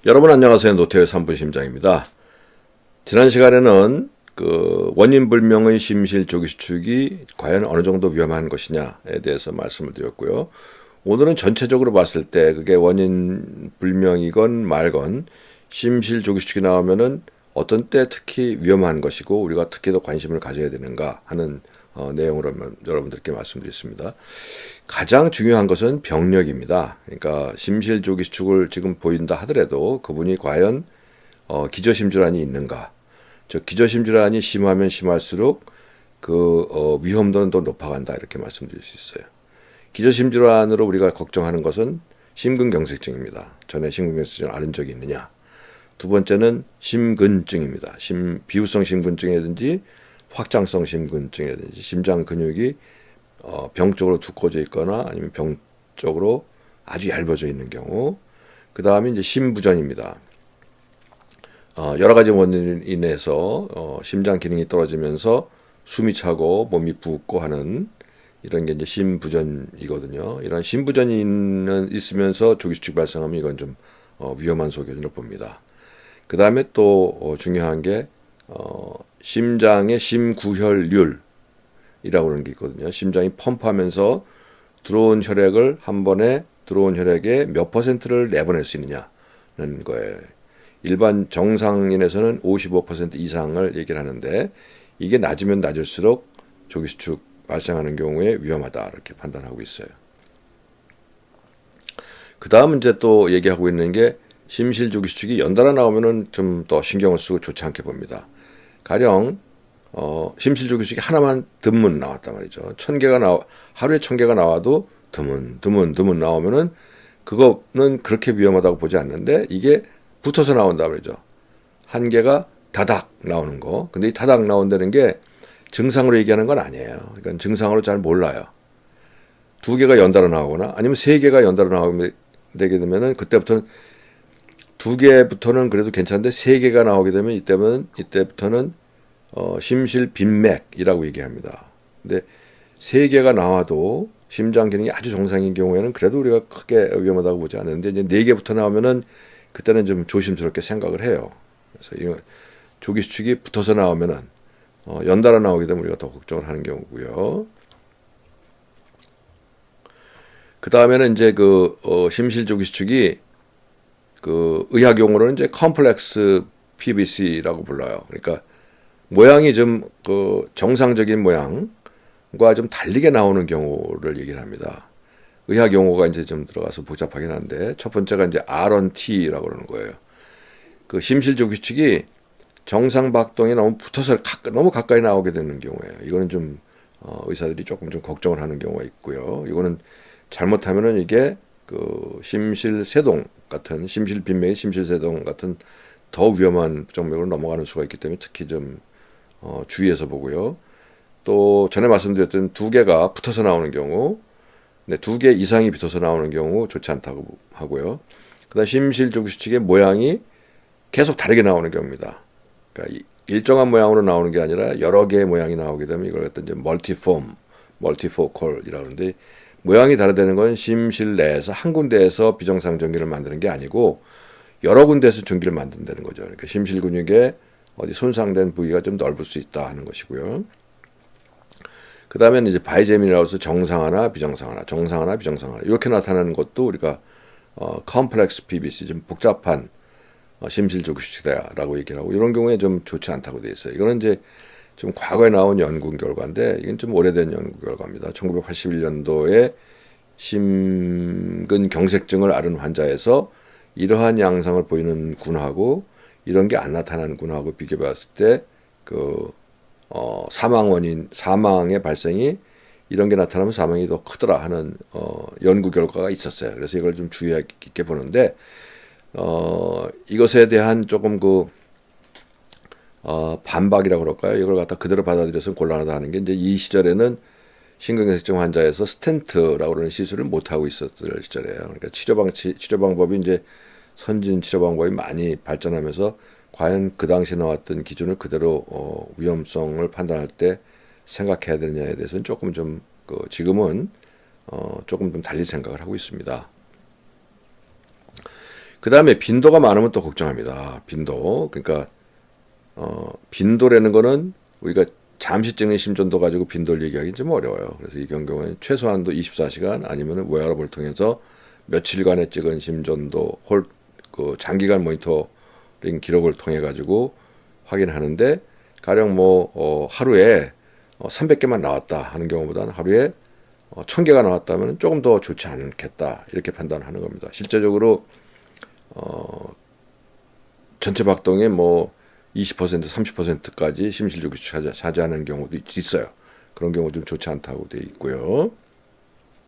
여러분 안녕하세요. 노태우 산부심장입니다. 지난 시간에는 그 원인 불명의 심실 조기 수축이 과연 어느 정도 위험한 것이냐에 대해서 말씀을 드렸고요. 오늘은 전체적으로 봤을 때 그게 원인 불명이건 말건 심실 조기 수축이 나오면은 어떤 때 특히 위험한 것이고 우리가 특히 더 관심을 가져야 되는가 하는 내용으로 여러분들께 말씀드렸습니다. 가장 중요한 것은 병력입니다. 그러니까 심실 조기 수축을 지금 보인다 하더라도 그분이 과연 기저심 질환이 있는가? 저 기저심 질환이 심하면 심할수록 그 위험도는 더 높아간다 이렇게 말씀드릴 수 있어요. 기저심 질환으로 우리가 걱정하는 것은 심근경색증입니다. 전에 심근경색증을 앓은 적이 있느냐? 두 번째는 심근증입니다. 비후성 심근증이라든지 확장성 심근증이라든지 심장 근육이 병적으로 두꺼워져 있거나 아니면 병적으로 아주 얇아져 있는 경우. 그 다음에 이제 심부전입니다. 여러 가지 원인으로 인해서 심장 기능이 떨어지면서 숨이 차고 몸이 붓고 하는 이런 게 이제 심부전이거든요. 이런 심부전이 있으면서 조기수축 발생하면 이건 좀 위험한 소견으로 봅니다. 그 다음에 또 중요한 게 심장의 심구혈률이라고 하는 게 있거든요. 심장이 펌프하면서 들어온 혈액을 한 번에 들어온 혈액의 몇 퍼센트를 내보낼 수 있느냐는 거예요. 일반 정상인에서는 55% 이상을 얘기를 하는데 이게 낮으면 낮을수록 조기수축 발생하는 경우에 위험하다 이렇게 판단하고 있어요. 그 다음 이제 또 얘기하고 있는 게 심실 조기수축이 연달아 나오면은 좀 더 신경을 쓰고 좋지 않게 봅니다. 가령 심실 조기수축이 하나만 드문 나왔단 말이죠. 하루에 1000개가 나와도 드문 나오면은 그거는 그렇게 위험하다고 보지 않는데 이게 붙어서 나온단 말이죠. 한 개가 다닥 나오는 거. 근데 이 다닥 나온다는 게 증상으로 얘기하는 건 아니에요. 그러니까 증상으로 잘 몰라요. 두 개가 연달아 나오거나 아니면 세 개가 연달아 나오게 되게 되면은 그때부터는 두 개부터는 그래도 괜찮은데 세 개가 나오게 되면 이때부터는 심실 빈맥이라고 얘기합니다. 근데 세 개가 나와도 심장 기능이 아주 정상인 경우에는 그래도 우리가 크게 위험하다고 보지 않는데 이제 네 개부터 나오면은 그때는 좀 조심스럽게 생각을 해요. 그래서 이 조기 수축이 붙어서 나오면은 연달아 나오게 되면 우리가 더 걱정을 하는 경우고요. 그 다음에는 이제 심실 조기 수축이 그 의학 용어로는 이제 컴플렉스 PVC라고 불러요. 그러니까 모양이 좀 그 정상적인 모양과 좀 달리게 나오는 경우를 얘기를 합니다. 의학 용어가 이제 좀 들어가서 복잡하긴 한데 첫 번째가 이제 R1T라고 그러는 거예요. 그 심실 조기 수축이 정상 박동에 너무 붙어서 너무 가까이 나오게 되는 경우예요. 이거는 좀 의사들이 조금 좀 걱정을 하는 경우가 있고요. 이거는 잘못하면은 이게 그 심실세동 같은 심실빈맥, 심실세동 같은 더 위험한 정맥으로 넘어가는 수가 있기 때문에 특히 좀 주의해서 보고요. 또 전에 말씀드렸던 두 개가 붙어서 나오는 경우, 두 개 이상이 붙어서 나오는 경우 좋지 않다고 하고요. 그다음 심실 조기 수축의 모양이 계속 다르게 나오는 경우입니다. 그러니까 일정한 모양으로 나오는 게 아니라 여러 개의 모양이 나오게 되면 이걸 갖다 이제 멀티포컬이라고 하는데 모양이 다르다는 건 심실 내에서 한 군데에서 비정상 전기를 만드는 게 아니고 여러 군데에서 전기를 만든다는 거죠. 그러니까 심실 근육에 어디 손상된 부위가 좀 넓을 수 있다 하는 것이고요. 그 다음에는 이제 바이제민이라고 해서 정상화나 비정상화나 정상화나 비정상화나 이렇게 나타나는 것도 우리가 컴플렉스 PVC 좀 복잡한 심실 조기 수축이다라고 얘기를 하고 이런 경우에 좀 좋지 않다고 돼 있어요. 이거는 이제 좀 과거에 나온 연구 결과인데 이건 좀 오래된 연구 결과입니다. 1981년도에 심근경색증을 앓은 환자에서 이러한 양상을 보이는 군하고 이런 게 안 나타나는 군하고 비교해 봤을 때 그 사망의 발생이 이런 게 나타나면 사망이 더 크더라 하는 연구 결과가 있었어요. 그래서 이걸 좀 주의 깊게 보는데 이것에 대한 조금 반박이라고 그럴까요? 이걸 갖다 그대로 받아들여서 곤란하다 하는 게 이제 이 시절에는 심근경색증 환자에서 스텐트라고 하는 시술을 못 하고 있었을 시절이에요. 그러니까 치료 방법이 이제 선진 치료 방법이 많이 발전하면서 과연 그 당시에 나왔던 기준을 그대로 위험성을 판단할 때 생각해야 되느냐에 대해서는 조금 좀 지금은 조금 좀 달리 생각을 하고 있습니다. 그 다음에 빈도가 많으면 또 걱정합니다. 빈도. 그러니까 빈도라는 거는 우리가 잠시 찍는 심전도 가지고 빈도를 얘기하기 좀 어려워요. 그래서 이 경우에는 최소한도 24시간 아니면 웨어러블을 통해서 며칠간에 찍은 심전도 그 장기간 모니터링 기록을 통해 가지고 확인하는데 가령 하루에 300개만 나왔다 하는 경우보다는 하루에 1000개가 나왔다면 조금 더 좋지 않겠다 이렇게 판단하는 겁니다. 실제적으로 전체 박동의 20% 30%까지 심실조기 차지하는 경우도 있어요. 그런 경우 좀 좋지 않다고 되어 있고요.